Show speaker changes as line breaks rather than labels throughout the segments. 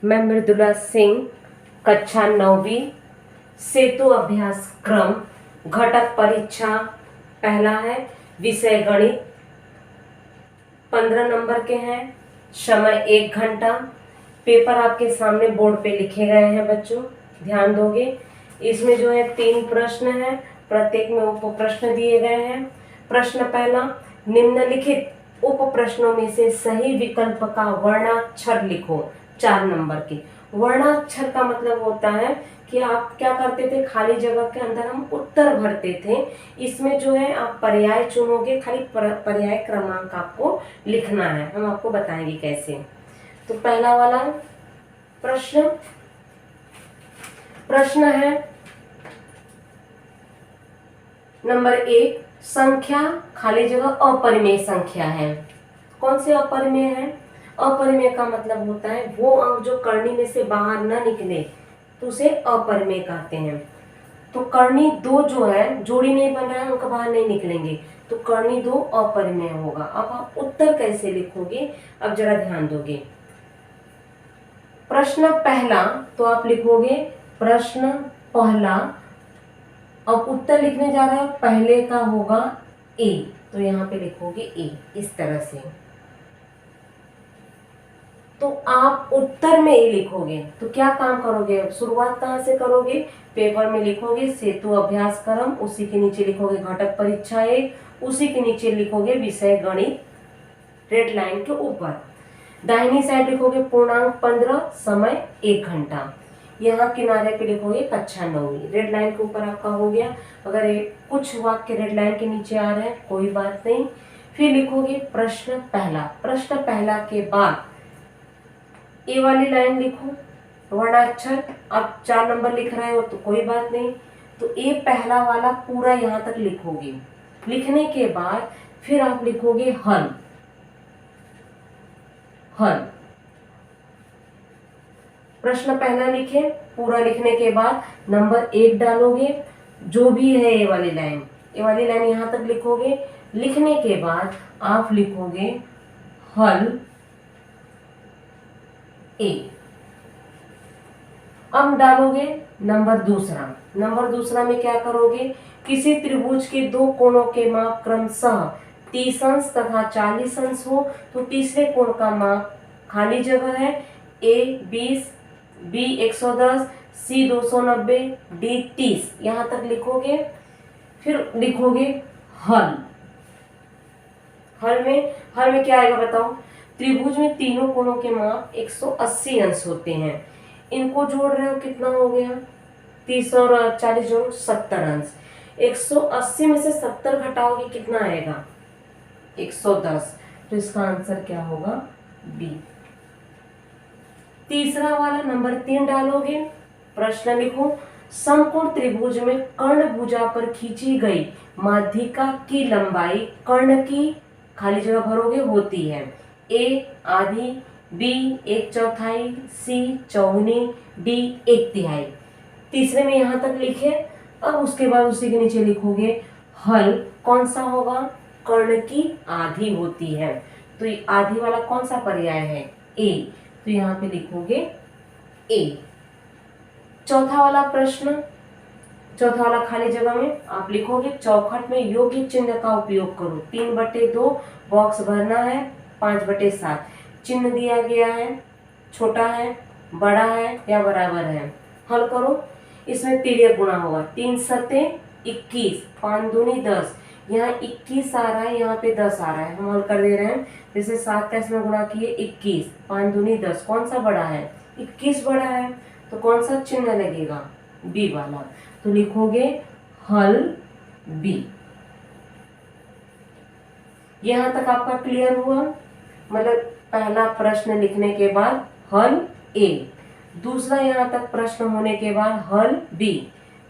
मैं मृदुला सिंह, कक्षा 9वीं, सेतु अभ्यास क्रम, घटक परीक्षा पहला है, विषय गणित, 15 नंबर के हैं, समय 1 घंटा। पेपर आपके सामने बोर्ड पे लिखे गए हैं बच्चों, ध्यान दोगे। इसमें जो है 3 प्रश्न हैं, प्रत्येक में उप प्रश्न दिए गए हैं। प्रश्न पहला, निम्नलिखित उप प्रश्नों में से सही विकल्प का वर्णाक्षर लिखो। 4 नंबर के वर्णाक्षर का मतलब होता है कि आप क्या करते थे, खाली जगह के अंदर हम उत्तर भरते थे। इसमें जो है आप पर्याय चुनोगे, खाली पर्याय क्रमांक आपको लिखना है, हम आपको बताएंगे कैसे। तो पहला वाला प्रश्न है नंबर 1, संख्या खाली जगह अपरिमेय संख्या है। कौन से अपरिमेय है? अपरिमेय का मतलब होता है वो अंक जो करनी में से बाहर न निकले तो उसे अपरिमेय कहते हैं। तो करनी 2 जो है, जोड़ी नहीं बन रहा है, उनका बाहर नहीं निकलेंगे, तो करनी 2 अपरिमेय होगा। अब आप उत्तर कैसे लिखोगे, अब जरा ध्यान दोगे। प्रश्न पहला, तो आप लिखोगे प्रश्न पहला। अब उत्तर लिखने जा रहे हो, पहले का होगा ए, तो यहाँ पे लिखोगे ए, इस तरह से। तो आप उत्तर में ए लिखोगे तो क्या काम करोगे, शुरुआत कहाँ से करोगे, पेपर में लिखोगे सेतु अभ्यास क्रम, उसी के नीचे लिखोगे घटक परीक्षा 1, उसी के नीचे लिखोगे विषय गणित, रेड लाइन के ऊपर। दाहिनी साइड लिखोगे पूर्णांक 15, समय 1 घंटा। यहाँ किनारे पे लिखोगे कक्षा 9वीं, रेड लाइन के ऊपर आपका हो गया। अगर कुछ वाक्य रेड लाइन के नीचे आ रहे हैं कोई बात नहीं। फिर लिखोगे प्रश्न पहला। प्रश्न पहला के बाद ए वाली लाइन लिखो, वर्णाक्षर। अब 4 नंबर लिख रहे हो तो कोई बात नहीं, तो ए पहला वाला पूरा यहाँ तक लिखोगे। लिखने के बाद फिर आप लिखोगे हल। प्रश्न पहला लिखे, पूरा लिखने के बाद नंबर 1 डालोगे, जो भी है ए वाली लाइन यहाँ तक लिखोगे। लिखने के बाद आप लिखोगे हल ए। अब डालोगे नंबर दूसरा में क्या करोगे, किसी त्रिभुज के 2 कोणों के माप क्रमशः 30 अंश तथा 40 अंश हो तो तीसरे कोण का माप, खाली जगह है, ए 20, बी 110, सी 290, डी 30, यहाँ तक लिखोगे। फिर लिखोगे हल में क्या आएगा बताओ। त्रिभुज में तीनों कोणों के माप 180 अंश होते हैं, इनको जोड़ रहे हो कितना हो गया, 30 और 40 जोड़ 70 अंश। 180 में से 70 घटाओगे कितना आएगा, 110, तो इसका आंसर क्या होगा, बी। तीसरा वाला नंबर 3 डालोगे, प्रश्न लिखो, समकोण त्रिभुज में कर्ण भुजा पर खींची गई माध्यिका की लंबाई कर्ण की, खाली जगह भरोगे, होती है ए आधी, बी 1/4, सी चौगुनी, डी 1/3। तीसरे में यहाँ तक लिखे। अब उसके बाद उसी के नीचे लिखोगे हल कौन सा होगा, कर्ण की आधी होती है, तो ये आधी वाला कौन सा पर्याय है, ए, तो यहाँ पे लिखोगे ए। चौथा वाला खाली जगह में आप लिखोगे चौखट में योग्य चिन्ह का उपयोग करो। 3/2 बॉक्स भरना है, 5/7 चिन्ह दिया गया है, छोटा है, बड़ा है या बराबर है। हल करो, इसमें तिर्यक गुणा होगा, 3 सते 21, 5 दूनी 10, यहाँ 21 आ रहा है, यहाँ पे 10 आ रहा है, हम हल कर दे रहे हैं। जैसे 7 का इसमें गुणा किए 21, 5 दूनी 10, कौन सा बड़ा है, 21 बड़ा है, तो कौन सा चिन्ह लगेगा, बी वाला, तो लिखोगे हल बी। यहाँ तक आपका क्लियर हुआ, मतलब पहला प्रश्न लिखने के बाद हल ए, दूसरा यहाँ तक प्रश्न होने के बाद हल बी,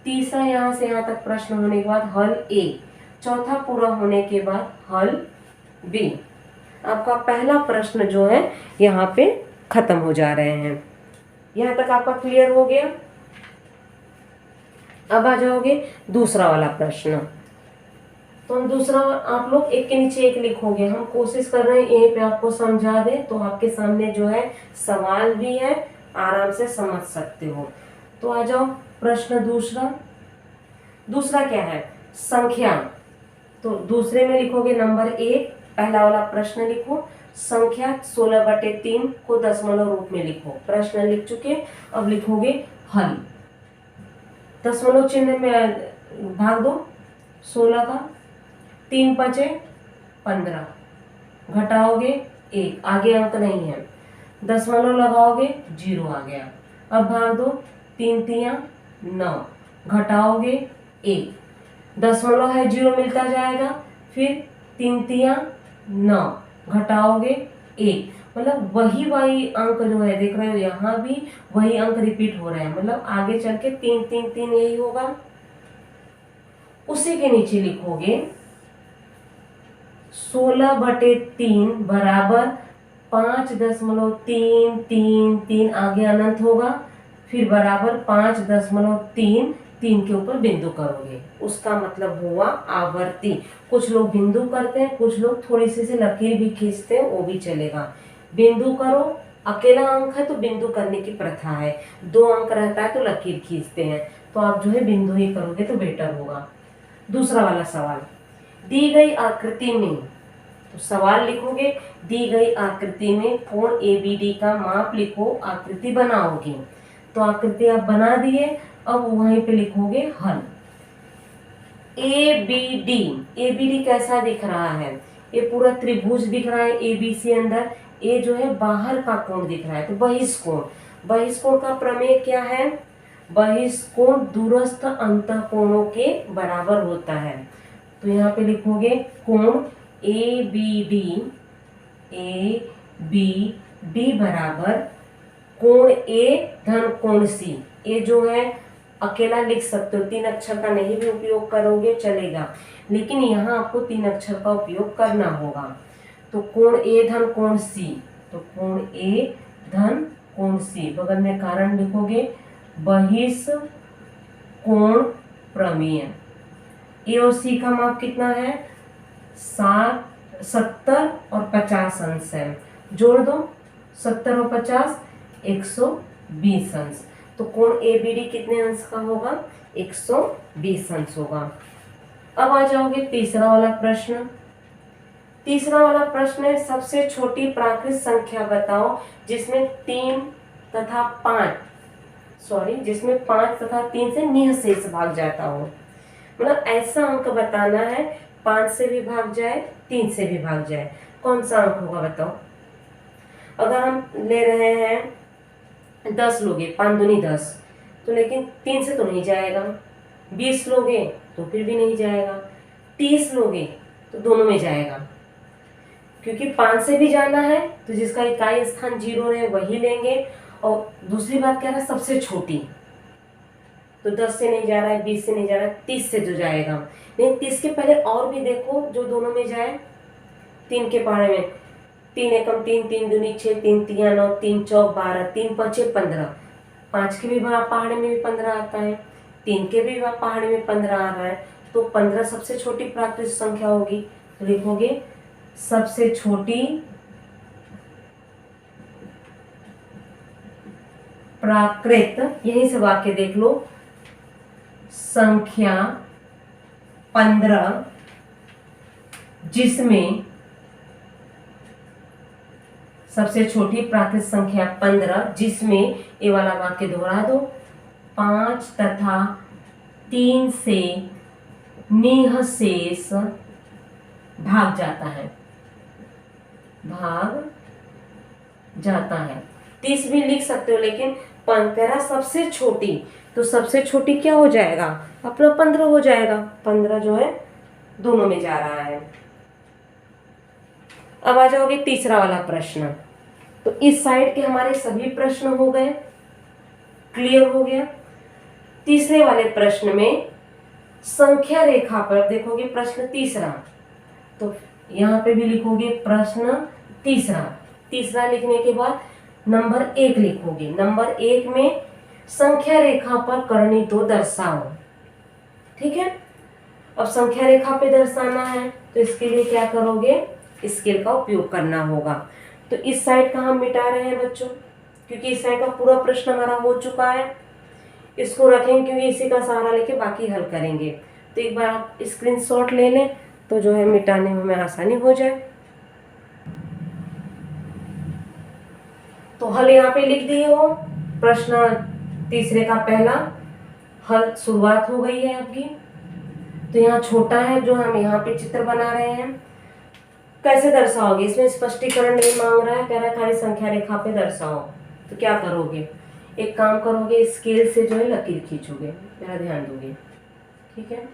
तीसरा यहाँ से यहाँ तक प्रश्न होने के बाद हल ए, चौथा पूरा होने के बाद हल बी। आपका पहला प्रश्न जो है यहाँ पे खत्म हो जा रहे हैं। यहाँ तक आपका क्लियर हो गया। अब आ जाओगे दूसरा वाला प्रश्न। तो हम दूसरा, आप लोग एक के नीचे एक लिखोगे, हम कोशिश कर रहे हैं यहीं पे आपको समझा दें। तो आपके सामने जो है सवाल भी है आराम से समझ सकते हो। तो आ जाओ प्रश्न दूसरा। दूसरा क्या है? संख्या। तो दूसरे में लिखोगे नंबर 1, पहला वाला प्रश्न लिखो, संख्या 16/3 को दशमलव रूप में लिखो। प्रश्न लिख चुके, अब लिखोगे हल। दशमलव चिन्ह में भाग दो 16 का, 3 5 15, घटाओगे 1, आगे अंक नहीं है, दशमलव लगाओगे 0 आ गया। अब भाग दो, 3 3 9, घटाओगे 1, दशमलव है 0 मिलता जाएगा, फिर 3 3 9, घटाओगे 1, मतलब वही अंक जो है देख रहे हो, यहाँ भी वही अंक रिपीट हो रहे हैं, मतलब आगे चल के 3 3 3 यही होगा। उसी के नीचे लिखोगे 16/3 बराबर 5.333, आगे अनंत होगा, फिर बराबर 5.33 के ऊपर बिंदु करोगे, उसका मतलब हुआ आवर्ती। कुछ लोग बिंदु करते हैं, कुछ लोग थोड़ी सी लकीर भी खींचते हैं, वो भी चलेगा। बिंदु करो, अकेला अंक है तो बिंदु करने की प्रथा है, 2 अंक रहता है तो लकीर खींचते हैं, तो आप जो है बिंदु ही करोगे तो बेटर होगा। दूसरा वाला सवाल, दी गई आकृति में, तो सवाल लिखोगे दी गई आकृति में कोण ABD का माप लिखो, आकृति बनाओगे। तो आकृति आप बना दिए, अब वहीं पे लिखोगे हल। ABD कैसा दिख रहा है? ये पूरा त्रिभुज दिख रहा है ABC अंदर, ये जो है बाहर का कोण दिख रहा है, तो बहिष्कोण। बहिष्कोण का प्रमेय क्या है? बहिष्कोण दूरस्थ अंतःकोणों के बराबर होता है। तो यहाँ पे लिखोगे कोण ABD बराबर कोण A धन कोण C। ये जो है अकेला लिख सकते हो, 3 अक्षर का नहीं भी उपयोग करोगे चलेगा, लेकिन यहाँ आपको 3 अक्षर का उपयोग करना होगा। तो कोण A धन कोण C, तो कोण A धन कोण C, बगल में कारण लिखोगे बहिष्कोण प्रमेय। A और C का माप कितना है? 70 और 50 अंश है, जोड़ दो 70 और 50 120 अंश। तो कोण ABD कितने अंश का होगा? 120 अंश होगा। अब आ जाओगे तीसरा वाला प्रश्न। तीसरा वाला प्रश्न है सबसे छोटी प्राकृत संख्या बताओ जिसमें 5 तथा 3 से निःशेष भाग जाता हो। मतलब ऐसा अंक बताना है 5 से भी भाग जाए, 3 से भी भाग जाए, कौन सा अंक होगा बताओ। अगर हम ले रहे हैं 10 लोगे, 5 दूनी 10, तो लेकिन 3 से तो नहीं जाएगा। 20 लोगे तो फिर भी नहीं जाएगा। 30 लोगे तो दोनों में जाएगा, क्योंकि 5 से भी जाना है तो जिसका इकाई स्थान 0 है वही लेंगे। और दूसरी बात कह रहा है सबसे छोटी, तो 10 से नहीं जा रहा है, 20 से नहीं जा रहा है, 30 से जो जाएगा। नहीं, 30 के पहले और भी देखो जो दोनों में जाए। 3 के पहाड़े में 3 एकम 3, 3 दूनी 6, 3 तिया 9, 3 चौक 12, 3 पचे 15। 5 के भी पहाड़े में भी 15 आता है, 3 के भी पहाड़े में 15 आ रहा है, तो 15 सबसे छोटी प्राकृत संख्या होगी। तो लिखोगे सबसे छोटी प्राकृत, यहीं से वाक्य देख लो, संख्या 15 जिसमें सबसे छोटी प्राकृत संख्या 15 जिसमें, ये वाला वाक्य दोहरा दो, 5 तथा 3 से निःशेष भाग जाता है, भाग जाता है। 30 भी लिख सकते हो, लेकिन 15 सबसे छोटी, तो सबसे छोटी क्या हो जाएगा? अपना 15 हो जाएगा। 15 जो है दोनों में जा रहा है। अब आ जाओगे तीसरा वाला प्रश्न। तो इस साइड के हमारे सभी प्रश्न हो गए, क्लियर हो गया। तीसरे वाले प्रश्न में संख्या रेखा पर देखोगे प्रश्न तीसरा, तो यहाँ पे भी लिखोगे प्रश्न तीसरा। तीसरा लिखने के बाद नंबर 1 लिखोगे। नंबर 1 में संख्या रेखा पर करनी तो दर्शाओ, ठीक है। अब संख्या रेखा पे दर्शाना है तो इसके लिए क्या करोगे? स्केल का उपयोग करना होगा। तो इस साइड का हम मिटा रहे हैं बच्चों, क्योंकि इस तरह का पूरा प्रश्न हमारा हो चुका है। इसको रखेंगे क्योंकि इसी का सहारा लेके बाकी हल करेंगे। तो एक बार आप स्क्रीनशॉट ले लें तो जो है मिटाने में हमें आसानी हो जाए। तो हल यहाँ पे लिख दिए हो। प्रश्न तीसरे का पहला हल शुरुआत हो गई है आपकी। तो यहाँ छोटा है जो हम यहाँ पे चित्र बना रहे हैं। कैसे दर्शाओगे? इसमें स्पष्टीकरण नहीं मांग रहा है, कह रहा है खाली संख्या रेखा पे दर्शाओ। तो क्या करोगे? एक काम करोगे, स्केल से जो है लकीर खींचोगे, मेरा ध्यान दोगे, ठीक है।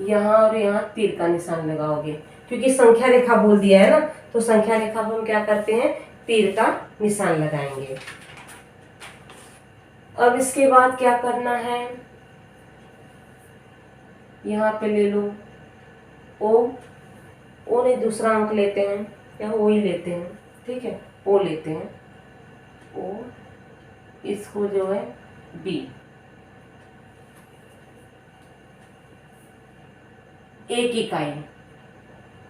यहाँ और यहाँ तीर का निशान लगाओगे, क्योंकि संख्या रेखा बोल दिया है ना, तो संख्या रेखा पर हम क्या करते हैं, तीर का निशान लगाएंगे। अब इसके बाद क्या करना है, यहाँ पे ले लो ओ ने दूसरा अंक लेते हैं या ओ ही लेते हैं, ठीक है, ओ लेते हैं, ओ, इसको जो है बी, एक इकाई,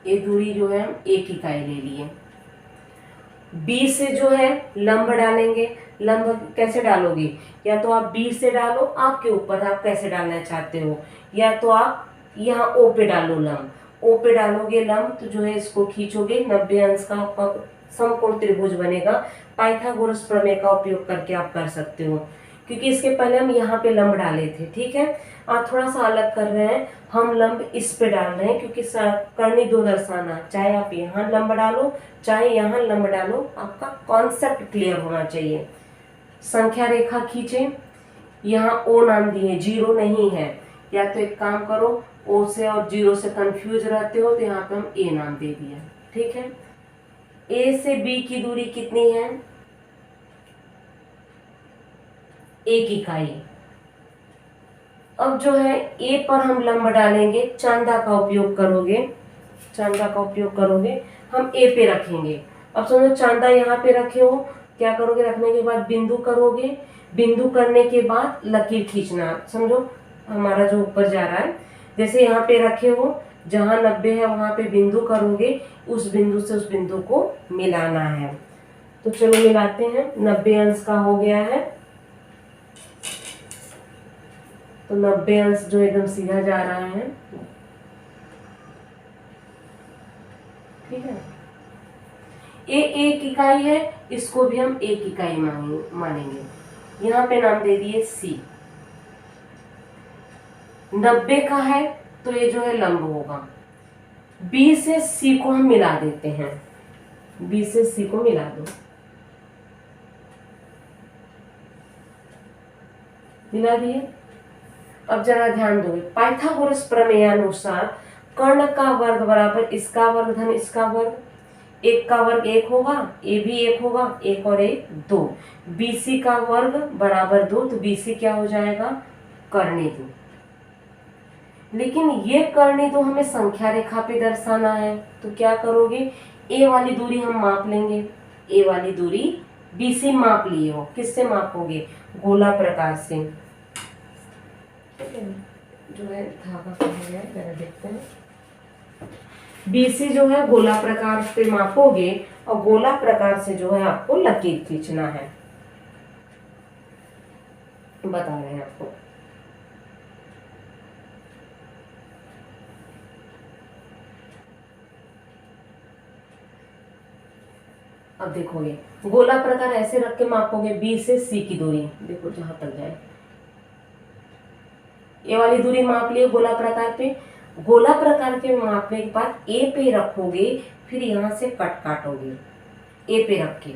ये दूरी जो है हम एक इकाई ले लिए। बी से जो है लंब डालेंगे। लंब कैसे डालोगे? या तो आप बी से डालो, आपके ऊपर आप कैसे डालना चाहते हो, या तो आप यहाँ ओ पे डालो लंब। ओ पे डालोगे लंब तो जो है इसको खींचोगे, 90 अंश का समकोण त्रिभुज बनेगा। पाइथागोरस प्रमेय का उपयोग करके आप कर सकते हो, क्योंकि इसके पहले हम यहाँ पे लंब डाले थे, ठीक है। आप थोड़ा सा अलग कर रहे हैं, हम लंब इस पे डाल रहे हैं, क्योंकि करनी दो दर्शाना, चाहे आप यहाँ लंब डालो चाहे यहाँ लंब डालो, आपका कॉन्सेप्ट क्लियर होना चाहिए। संख्या रेखा खींचे, यहाँ ओ नाम दिए, जीरो नहीं है, या तो एक काम करो, ओ से और जीरो से कंफ्यूज रहते हो तो यहाँ पे हम ए नाम दे दिया, ठीक है। ए से बी की दूरी कितनी है? एक इकाई। अब जो है ए पर हम लंब डालेंगे, चांदा का उपयोग करोगे, चांदा का उपयोग करोगे, हम ए पे रखेंगे। अब समझो चांदा यहाँ पे रखे हो, क्या करोगे? रखने के बाद बिंदु करोगे, बिंदु करने के बाद लकीर खींचना। समझो हमारा जो ऊपर जा रहा है, जैसे यहाँ पे रखे हो, जहाँ 90 है वहां पे बिंदु करोगे, उस बिंदु से उस बिंदु को मिलाना है। तो चलो मिलाते हैं। 90 अंश का हो गया है, तो 90 अंश जो एकदम सीधा जा रहा है, ठीक है। ए एक इकाई है, इसको भी हम एक इकाई मानेंगे। यहाँ पे नाम दे दिए सी। 90 का है तो ये जो है लंब होगा। बी से सी को हम मिला देते हैं, बी से सी को मिला दो, मिला दिए। अब जरा ध्यान दो, पाइथागोरस प्रमेयानुसार कर्ण का वर्ग बराबर इसका वर्ग धन इसका वर्ग, एक का वर्ग एक होगा, ए भी एक होगा, एक और एक दो। बीसी का वर्ग बराबर 2, तो बीसी क्या हो जाएगा? कर्णी 2। लेकिन ये कर्णी 2 हमें संख्या रेखा पे दर्शाना है, तो क्या करोगे? ए वाली दूरी हम माप लेंगे, ए वाली दूरी बीसी माप लिए हो, किससे मापोगे? गोला प्रकार से। जो है धागा कहाँ गया, जरा देखते हैं। बीसी जो है गोला प्रकार से मापोगे, और गोला प्रकार से जो है आपको लकीर खींचना है, बता रहे हैं आपको। अब देखोगे गोला प्रकार ऐसे रख के मापोगे, बी से सी की दूरी, देखो जहां तक जाए, ये वाली दूरी माप लिए गोला प्रकार पे। गोला प्रकार के मापने के बाद ए पे रखोगे, फिर यहां से कट काटोगे, ए पे रख के।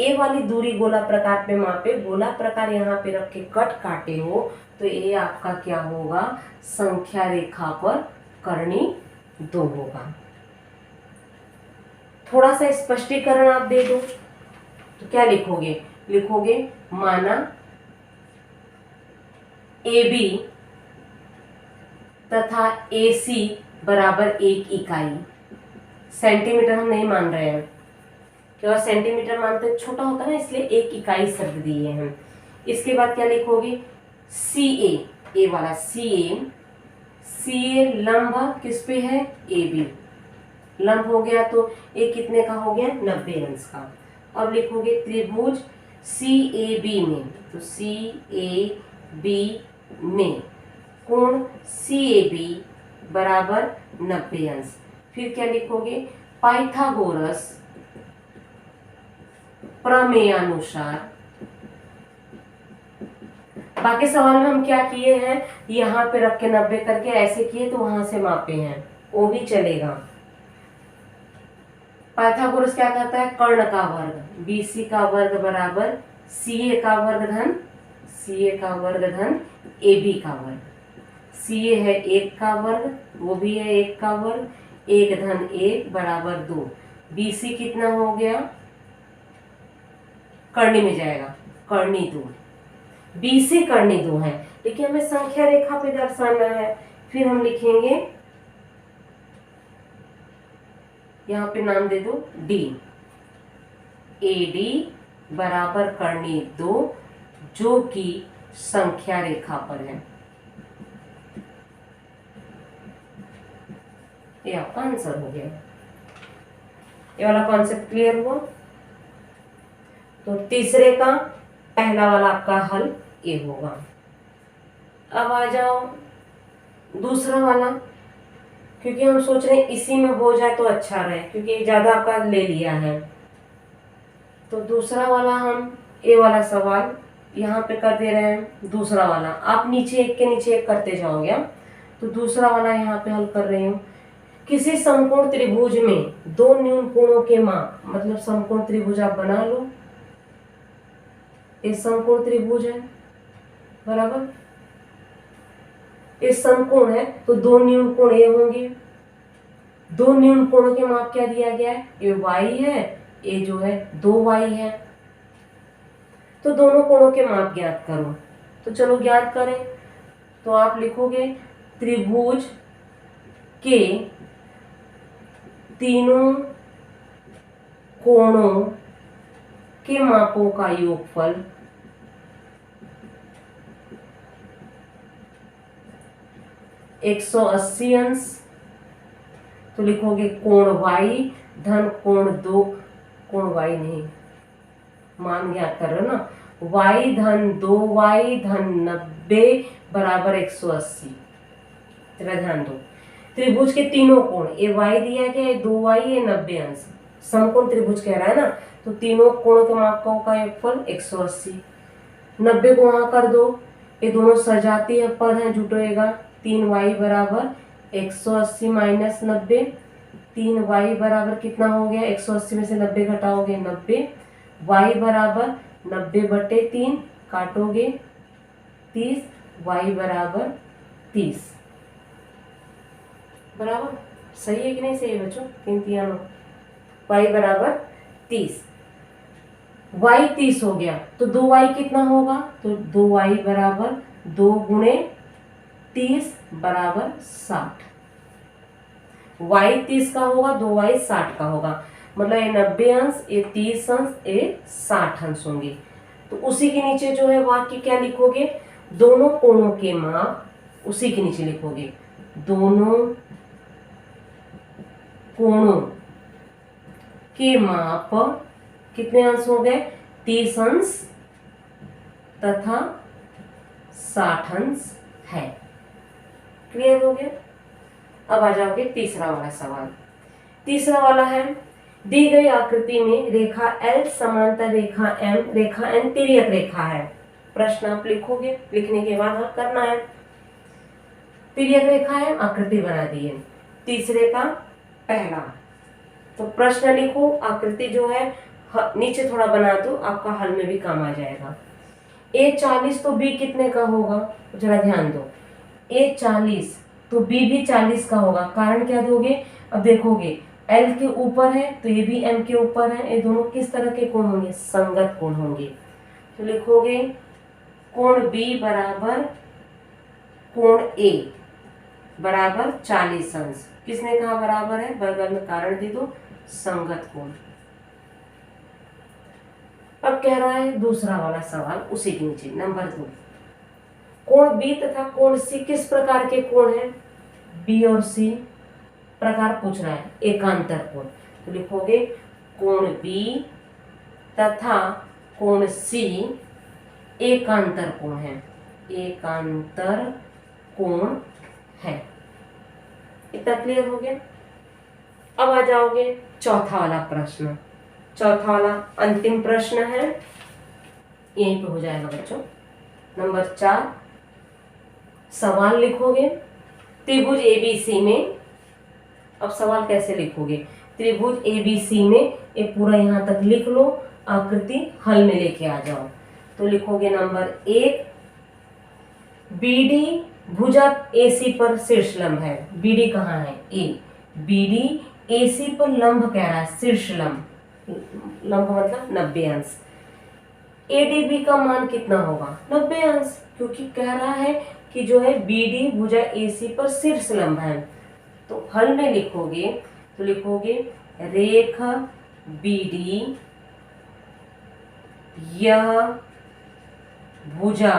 ए वाली दूरी गोला प्रकार पे मापे, गोला प्रकार यहाँ पे रख के कट काटे हो, तो ये आपका क्या होगा? संख्या रेखा पर कर्णी 2 होगा। थोड़ा सा स्पष्टीकरण आप दे दो, तो क्या लिखोगे? लिखोगे माना AB तथा AC बराबर 1 इकाई। सेंटीमीटर हम नहीं मान रहे हैं, क्योंकि सेंटीमीटर मानते हैं छोटा होता है ना, इसलिए 1 इकाई शब्द दिए हैं। इसके बाद क्या लिखोगे? CA, ए वाला CA, CA लंब किस पे है? AB। लंब हो गया तो ये कितने का हो गया, 90 अंश का। अब लिखोगे त्रिभुज CAB में, तो CAB में कोण CAB बराबर 90 अंश। फिर क्या लिखोगे, पाइथागोरस प्रमेयानुसार। बाकी सवाल में हम क्या किए हैं, यहाँ पे रख के 90 करके ऐसे किए तो वहां से मापे हैं, वो भी चलेगा। पाइथागोरस क्या कहता है, कर्ण का वर्ग, BC का वर्ग बराबर CA का वर्ग धन AB का वर्ग। CA है 1 का वर्ग, वो भी है 1 का वर्ग, 1 धन 1 बराबर 2। BC कितना हो गया, कर्णी में जाएगा, कर्णी 2, BC कर्णी 2 है, लेकिन हमें संख्या रेखा पे दर्शाना है। फिर हम लिखेंगे, यहाँ पे नाम दे दो D, AD बराबर कर्णी 2, जो कि संख्या रेखा पर है। ये आपका आंसर हो गया। ये वाला कॉन्सेप्ट क्लियर हुआ। तो तीसरे का पहला वाला आपका हल ये होगा। अब आ जाओ दूसरा वाला, क्योंकि हम सोच रहे हैं इसी में हो जाए तो अच्छा रहे, क्योंकि ज्यादा आपका ले लिया है। तो दूसरा वाला हम ये वाला सवाल यहाँ पे कर दे रहे हैं। दूसरा वाला आप नीचे एक के नीचे एक करते जाओगे। तो दूसरा वाला यहाँ पे हल कर रही हूँ। किसी समकोण त्रिभुज में दो न्यून कोणों के माप, मतलब समकोण त्रिभुज आप बना लो, ये समकोण त्रिभुज है बराबर, ये समकोण है तो दो न्यून कोण ये होंगे। दो न्यून कोणों के माप क्या दिया गया है, ये y है, ये जो है 2y है। तो दोनों कोणों के माप ज्ञात करो। तो चलो ज्ञात करें। तो आप लिखोगे त्रिभुज के तीनों कोणों के मापों का योगफल 180 अंश। तो लिखोगे कोण y धन कोण 2, कोण y नहीं, मान ज्ञात कर रहे हो ना, y धन 2y धन 90 बराबर 180। जरा ध्यान दो, त्रिभुज के तीनों कोण, ये y दिया गया है 2y, ये 90 अंश, समकोण त्रिभुज कह रहा है ना, तो तीनों कोणों के मापों का योगफल 180। 90 को वहां कर दो, ये दोनों सजातीय पद हैं, जुटेगा 3y बराबर 180 माइनस 90। 3y बराबर कितना हो गया, 180 में से 90 घटाओगे 90, y बराबर 90/3 काटोगे 30, y बराबर 30। बराबर सही है कि नहीं सही है बच्चों, 3 3 9, y बराबर 30। y 30 हो गया तो 2y कितना होगा, तो 2y बराबर 2 गुणे 30 बराबर 60। y 30 का होगा, 2y 60 का होगा, मतलब ये 90 अंश, ये 30 अंश, ये 60 अंश होंगे। तो उसी के नीचे जो है वाक्य क्या लिखोगे, दोनों कोणों के माप, उसी के नीचे लिखोगे दोनों कोणों के माप कितने अंश हो गए, 30 अंश तथा 60 अंश है। क्लियर हो गया। अब आ जाओगे तीसरा वाला सवाल। तीसरा वाला है, दी गई आकृति में रेखा L समांतर रेखा M, रेखा N तिर्यक रेखा है। प्रश्न आप लिखोगे, लिखने के बाद हल करना है। तिर्यक रेखा है, आकृति बना दी है। तीसरे का पहला, तो प्रश्न लिखो, आकृति जो है नीचे थोड़ा बना दो, आपका हल में भी काम आ जाएगा। A 40 तो B कितने का होगा, जरा ध्यान दो, A 40 तो B भी 40 का होगा। कारण क्या दोगे, अब देखोगे L के ऊपर है तो ये भी M के ऊपर है, ये दोनों किस तरह के कोण होंगे, संगत कोण होंगे। तो लिखोगे कोण B बराबर कोण A बराबर 40 अंश। किसने कहा बराबर है, बगल में कारण दे दो, संगत कोण। अब कह रहा है दूसरा वाला सवाल, उसी के नीचे नंबर 2, कोण B तथा कोण C किस प्रकार के कोण हैं, B और C प्रकार पूछ रहा है, एकांतर कोण, तो लिखोगे कोण B तथा कोण C एकांतर कोण है, एकांतर कोण है। इतना क्लियर हो गया। अब आ जाओगे चौथा वाला प्रश्न। चौथा वाला अंतिम प्रश्न है, यहीं पे हो जाएगा बच्चों। नंबर 4 सवाल लिखोगे त्रिभुज ABC में। अब सवाल कैसे लिखोगे, त्रिभुज ABC में ये पूरा यहाँ तक लिख लो, आकृति हल में लेके आ जाओ। तो लिखोगे नंबर 1 BD भुजा AC पर शीर्ष लंब है। BD कहाँ है, A। BD AC पर लंब कह रहा है, शीर्ष लंब, लंब मतलब 90 अंश। ADB का मान कितना होगा, 90 अंश, क्योंकि कह रहा है कि जो है BD भुजा AC पर शीर्ष लंब है। तो हल में लिखोगे तो लिखोगे रेख BD यह भुजा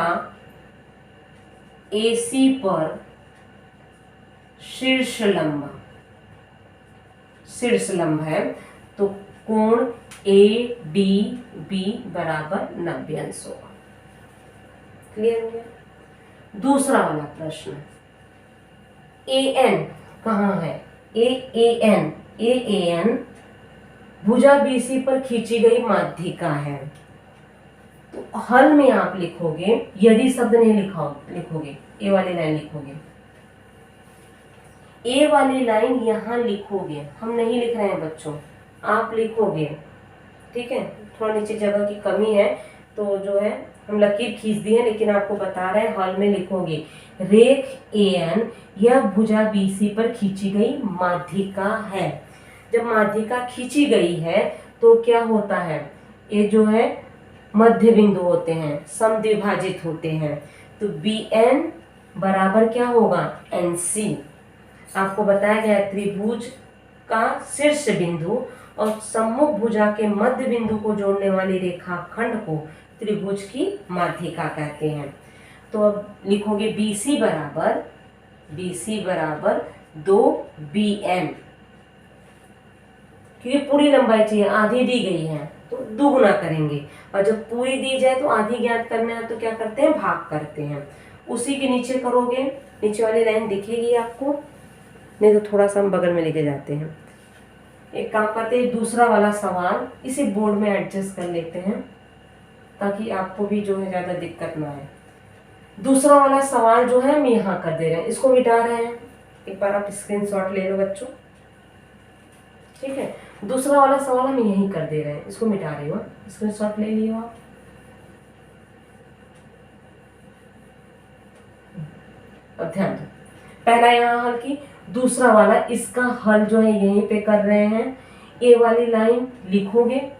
AC पर शीर्ष लंब है, तो कोण ADB बराबर 90 अंश होगा। क्लियर हो गया। दूसरा वाला प्रश्न, AN कहाँ है, AAN भुजा BC पर खींची गई माध्यिका है। तो हल में आप लिखोगे, यदि शब्द नहीं लिखोगे, ए वाली लाइन लिखोगे, ए वाली लाइन यहाँ लिखोगे, हम नहीं लिख रहे हैं बच्चों, आप लिखोगे, ठीक है। थोड़ा नीचे जगह की कमी है तो जो है हम लकीर खींच दी है, लेकिन आपको बता रहे हैं हल में लिखोगे रेख AN यह भुजा BC पर खींची गई माध्यिका है। जब माध्यिका खींची गई है तो क्या होता है, ये जो है मध्य बिंदु होते हैं, समद्विभाजित होते हैं। तो BN बराबर क्या होगा, NC। आपको बताया गया त्रिभुज का शीर्ष बिंदु और सम्मुख भुजा के मध्य बिंदु को जोड़ने वाली रेखाखंड को त्रिभुज की माध्यिका कहते हैं। तो अब लिखोगे BC बराबर 2BN, क्योंकि पूरी लंबाई चाहिए, आधी दी गई है तो दुगुना करेंगे, और जब पूरी दी जाए तो आधी ज्ञात करना है तो क्या करते हैं, भाग करते हैं। उसी के नीचे करोगे, नीचे वाली लाइन दिखेगी आपको, नहीं तो थोड़ा सा हम बगल में लेके जाते हैं। एक काम करते हैं, दूसरा वाला सवाल इसी बोर्ड में एडजस्ट कर लेते हैं ताकि आपको भी जो है ज़्यादा दिक्कत ना आए। दूसरा वाला सवाल जो है हम यहाँ कर दे रहे हैं, इसको मिटा रहे हैं। एक बार आप स्क्रीनशॉट ले लो बच्चों, ठीक है। दूसरा वाला सवाल हम यहीं कर दे रहे हैं, इसको मिटा रही हो, स्क्रीनशॉट ले लियो आप। अब ध्यान दो, पहला यहाँ हल की, दूसरा वाला इसका हल जो है यहीं पे कर रहे हैं। ए वाली लाइन लिखोगे,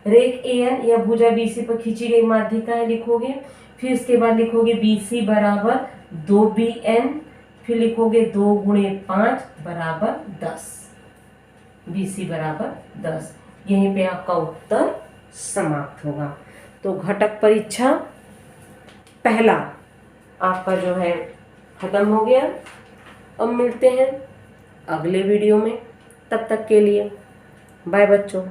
रेख AN या भुजा BC पर खींची गई माध्यिका है लिखोगे, फिर इसके बाद लिखोगे BC बराबर 2BN, फिर लिखोगे 2 गुणे 5 बराबर 10, BC बराबर 10। यहीं पे आपका उत्तर समाप्त होगा। तो घटक परीक्षा पहला आपका जो है खत्म हो गया। अब मिलते हैं अगले वीडियो में, तब तक के लिए बाय बच्चों।